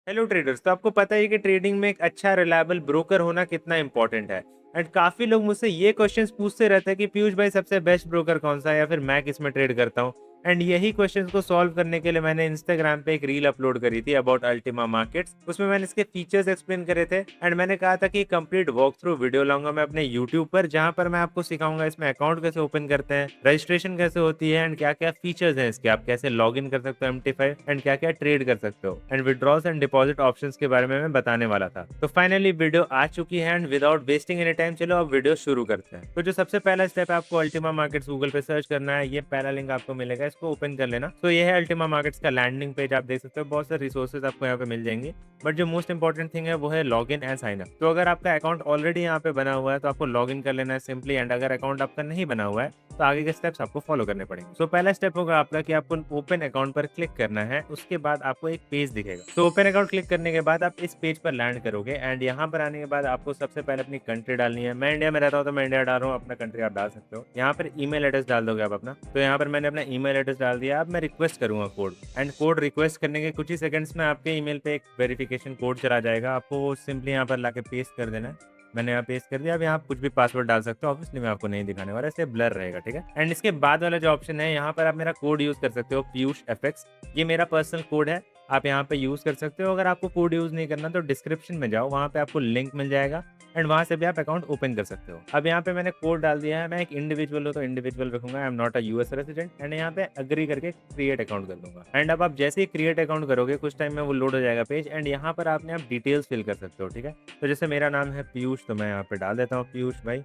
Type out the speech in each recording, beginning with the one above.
Hello traders. तो आपको पता है कि ट्रेडिंग में एक अच्छा रिलायबल ब्रोकर होना कितना इंपॉर्टेंट है। एंड काफी लोग मुझसे ये क्वेश्चंस पूछते रहते हैं कि पीयूष भाई सबसे बेस्ट ब्रोकर कौन सा है या फिर मैं किस में ट्रेड करता हूँ। एंड यही क्वेश्चंस को सॉल्व करने के लिए मैंने इंस्टाग्राम पे एक रील अपलोड करी थी अबाउट अल्टीमा मार्केट्स। उसमें मैंने इसके फीचर्स एक्सप्लेन करे थे एंड मैंने कहा था कि कंप्लीट वॉक थ्रू वीडियो लाऊंगा मैं अपने यूट्यूब पर, जहां पर मैं आपको सिखाऊंगा इसमें अकाउंट कैसे ओपन करते हैं, रजिस्ट्रेशन कैसे होती है एंड क्या क्या फीचर्स हैं इसके, आप कैसे लॉग इन कर सकते हो MT5 एंड क्या क्या ट्रेड कर सकते हो, and withdrawals and deposit options के बारे में मैं बताने वाला था। तो फाइनली वीडियो आ चुकी है and without wasting any time चलो अब वीडियो शुरू करते हैं। तो जो सबसे पहला स्टेप है, आपको अल्टीमा मार्केट्स गूगल पे सर्च करना है। ये पहला लिंक आपको मिलेगा, इसको ओपन कर लेना। तो ये है अल्टीमा मार्केट्स का लैंडिंग पेज। आप देख सकते हो बहुत सारे रिसोर्सेज आपको यहाँ पे मिल जाएंगे, बट जो मोस्ट इंपॉर्टेंट थिंग है वो है log in and sign up. तो अगर आपका अकाउंट ऑलरेडी यहाँ पे बना हुआ है तो आपको लॉग इन कर लेना है सिंपली, एंड अगर अकाउंट आपका नहीं बना हुआ है तो आगे के स्टेप्स आपको फॉलो करने पड़ेंगे। तो पहला स्टेप होगा आपका कि आपको ओपन अकाउंट पर क्लिक करना है। उसके बाद आपको एक पेज दिखेगा। तो ओपन अकाउंट क्लिक करने के बाद आप इस पेज पर लैंड करोगे एंड यहाँ पर आने के बाद आपको सबसे पहले अपनी कंट्री डालनी है। मैं इंडिया में रहता हूँ तो मैं इंडिया डाल रहा हूँ, अपना कंट्री आप डाल सकते हो। यहाँ पर ईमेल एड्रेस डाल दोगे आप अपना। तो यहाँ पर मैंने अपना ईमेल एड्रेस डाल दिया। अब मैं रिक्वेस्ट करूंगा कोड, एंड कोड रिक्वेस्ट करने के कुछ ही सेकंड्स में आपके ईमेल पे एक वेरिफिकेशन कोड चला जाएगा। आपको वो सिंपली यहाँ पर लाके पेस्ट कर देना है। मैंने यहाँ पेस्ट कर दिया। अब यहाँ आप कुछ भी पासवर्ड डाल सकते हो, ऑब्वियसली मैं आपको नहीं दिखाने वाला, इसलिए ब्लर रहेगा, ठीक है। एंड इसके बाद वाला जो ऑप्शन है, यहाँ पर आप मेरा कोड यूज कर सकते हो, पीयूष FX। ये मेरा पर्सनल कोड है, आप यहाँ पे यूज कर सकते हो। अगर आपको कोड यूज नहीं करना तो डिस्क्रिप्शन में जाओ, वहाँ पे आपको लिंक मिल जाएगा एंड वहाँ से भी आप अकाउंट ओपन कर सकते हो। अब यहाँ पे मैंने कोड डाल दिया है। मैं एक इंडिविजुअल हूँ तो इंडिविजुअल रखूंगा, आई am not a US resident. And यहाँ पे अग्री करके क्रिएट अकाउंट कर दूंगा। एंड अब आप जैसे ही क्रिएट अकाउंट करोगे कुछ टाइम में वो लोड हो जाएगा पेज, एंड यहाँ पर आपने आप डिटेल्स फिल कर सकते हो, ठीक है। तो जैसे मेरा नाम है पीयूष, तो मैं यहाँ पे डाल देता हूँ पीयूष भाई।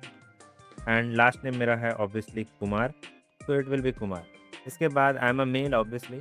एंड लास्ट नेम मेरा है ऑब्वियसली कुमार, तो इट विल बी कुमार। इसके बाद I'm a male obviously.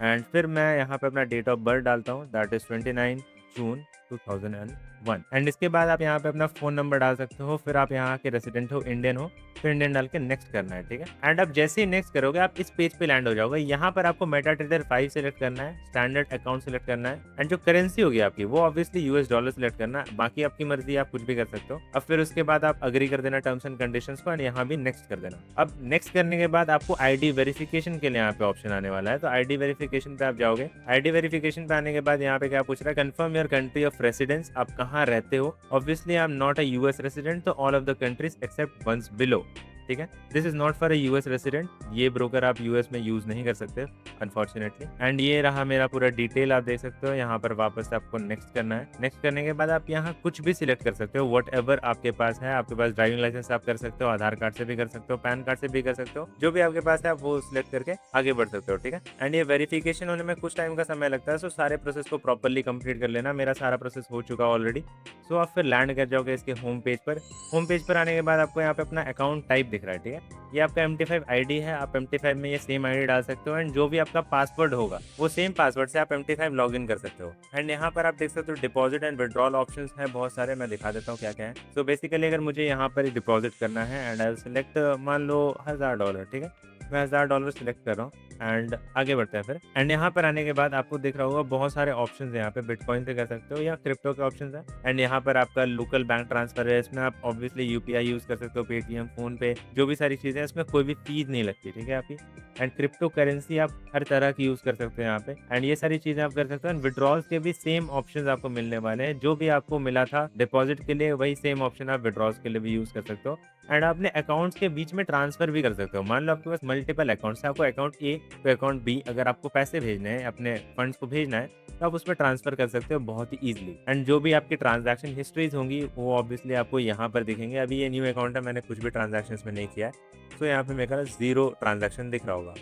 And फिर मैं यहाँ पे अपना डेट ऑफ बर्थ डालता हूँ, दैट इज 29 जून 2001। एंड इसके बाद आप यहाँ पे अपना फ़ोन नंबर डाल सकते हो। फिर आप यहाँ के रेसिडेंट हो, इंडियन हो, तो इंडियन डाल के नेक्स्ट करना है, ठीक है। एंड अब जैसे ही नेक्स्ट करोगे आप इस पेज पे लैंड हो जाओगे। यहाँ पर आपको मेटाट्रेडर 5 सेलेक्ट करना है, स्टैंडर्ड अकाउंट सेलेक्ट करना है, एंड जो करेंसी होगी आपकी वो ऑब्वियसली यूएस डॉलर सेलेक्ट करना है। बाकी आपकी मर्जी, आप कुछ भी कर सकते हो। अब फिर उसके बाद आप अग्री कर देना टर्म्स एंड कंडीशंस को, एंड यहाँ भी नेक्स्ट कर देना। अब नेक्स्ट करने के बाद आपको आईडी वेरिफिकेशन के लिए यहाँ पे ऑप्शन आने वाला है। तो आईडी वेरिफिकेशन पे आप जाओगे। आईडी वेरिफिकेशन पे आने के बाद यहाँ पे क्या पूछ रहा है, confirm your country of residence, आप कहाँ रहते हो। Obviously I am not a US resident, तो all of the countries except ones below, ठीक है। This is not for a US resident, ये ब्रोकर आप यूएस में यूज नहीं कर सकते अनफॉर्चुनेटली। एंड ये रहा मेरा पूरा डिटेल, आप देख सकते हो। यहाँ पर वापस आपको नेक्स्ट करना है। नेक्स्ट करने के बाद आप यहाँ कुछ भी सिलेक्ट कर सकते हो, वट एवर आपके पास है। आपके पास ड्राइविंग लाइसेंस आप कर सकते हो, आधार कार्ड से भी कर सकते हो, पैन कार्ड से भी कर सकते हो, जो भी आपके पास है आप वो सिलेक्ट करके आगे बढ़ सकते हो, ठीक है। एंड ये वेरिफिकेशन होने में कुछ टाइम का समय लगता है, सो सारे प्रोसेस को प्रॉपरली कंप्लीट कर लेना। मेरा सारा प्रोसेस हो चुका ऑलरेडी। सो आप फिर लैंड कर जाओगे इसके होम पेज पर। होम पेज पर आने के बाद आपको यहाँ पे अपना अकाउंट टाइप दिख रहा है, ठीक है। ये आपका MT5 आईडी है, आप MT5 में ये सेम आईडी डाल सकते हो, एंड जो भी आपका पासवर्ड होगा वो सेम पासवर्ड से आप MT5 लॉग इन कर सकते हो। एंड यहाँ पर आप देख सकते हो डिपॉजिट एंड विड्रॉल ऑप्शंस हैं बहुत सारे, मैं दिखा देता हूँ क्या क्या है। तो बेसिकली अगर मुझे यहाँ पर डिपॉजिट करना है एंड आई सिलेक्ट, मान लो $1000, ठीक है। मैं $1000 सिलेक्ट कर रहा हूँ एंड आगे बढ़ते हैं फिर। एंड यहाँ पर आने के बाद आपको दिख रहा होगा बहुत सारे ऑप्शन है। यहाँ पे बिटकॉइन से कर सकते हो या क्रिप्टो के ऑप्शन है। एंड यहाँ पर आपका लोकल बैंक ट्रांसफर है, इसमें आप ऑब्वियसली यूपीआई यूज कर सकते हो, पेटीएम, फोन पे, जो भी सारी चीजें, इसमें कोई भी फीस नहीं लगती, ठीक है आपकी। एंड क्रिप्टो करेंसी आप हर तरह की यूज कर सकते हो यहाँ पे, एंड ये सारी चीजें आप कर सकते हो। एंड विड्रॉल्स के भी सेम ऑप्शन आपको मिलने वाले हैं, जो भी आपको मिला था डिपॉजिट के लिए वही सेम ऑप्शन आप विड्रॉल्स के लिए भी यूज कर सकते हो। एंड अपने अकाउंट्स के बीच में ट्रांसफर भी कर सकते हो। मान लो आपके पास मल्टीपल अकाउंट्स है, आपको अकाउंट ए तो अकाउंट बी, अगर आपको पैसे भेजने हैं, अपने फंड्स को भेजना है, तो आप उसमें ट्रांसफर कर सकते हो बहुत ही ईजिली। एंड जो भी आपकी ट्रांजैक्शन हिस्ट्रीज होंगी वो ऑब्वियसली आपको यहाँ पर दिखेंगे। अभी ये न्यू अकाउंट है, मैंने कुछ भी ट्रांजैक्शन में नहीं किया है, तो यहाँ पे मेरे ख्याल 0 ट्रांजैक्शन दिख रहा होगा।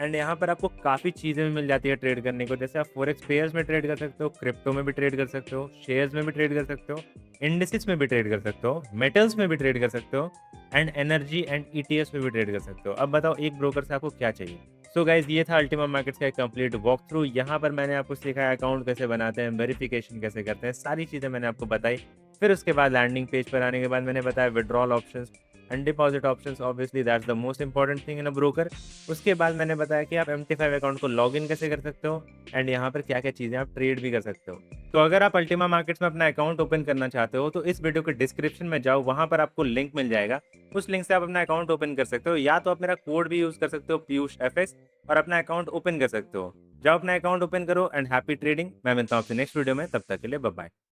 एंड यहाँ पर आपको काफ़ी चीज़ें भी मिल जाती है ट्रेड करने को। जैसे आप फॉरेक्स पेयर्स में ट्रेड कर सकते हो, क्रिप्टो में भी ट्रेड कर सकते हो, शेयर्स में भी ट्रेड कर सकते हो, इंडिसेस में भी ट्रेड कर सकते हो, मेटल्स में भी ट्रेड कर सकते हो, एंड एनर्जी एंड ईटीएफ्स में भी ट्रेड कर सकते हो। अब बताओ एक ब्रोकर से आपको क्या चाहिए। सो गाइज, ये था अल्टीमा मार्केट्स का एक कंप्लीट वॉक थ्रू। यहाँ पर मैंने आपको सिखाया अकाउंट कैसे बनाते हैं, वेरिफिकेशन कैसे करते हैं, सारी चीज़ें मैंने आपको बताई। फिर उसके बाद लैंडिंग पेज पर आने के बाद मैंने बताया withdrawal options and deposit options, obviously that's the most important thing in a broker. उसके बाद मैंने बताया कि आप MT5 अकाउंट को लॉग इन कैसे कर सकते हो, एंड यहाँ पर क्या क्या चीज़ें आप ट्रेड भी कर सकते हो। तो अगर आप अल्टीमा मार्केट्स में अपना अकाउंट ओपन करना चाहते हो तो इस वीडियो के डिस्क्रिप्शन में जाओ, वहां पर आपको लिंक मिल जाएगा। उस लिंक से आप अपना अकाउंट ओपन कर सकते हो, या तो आप मेरा कोड भी यूज कर सकते हो पीयूष FX, और अपना अकाउंट ओपन कर सकते हो। जाओ अपना अकाउंट ओपन करो एंड हैप्पी ट्रेडिंग। मैं मिलता हूँ आपसे नेक्स्ट वीडियो में, तब तक के लिए बाय बाय।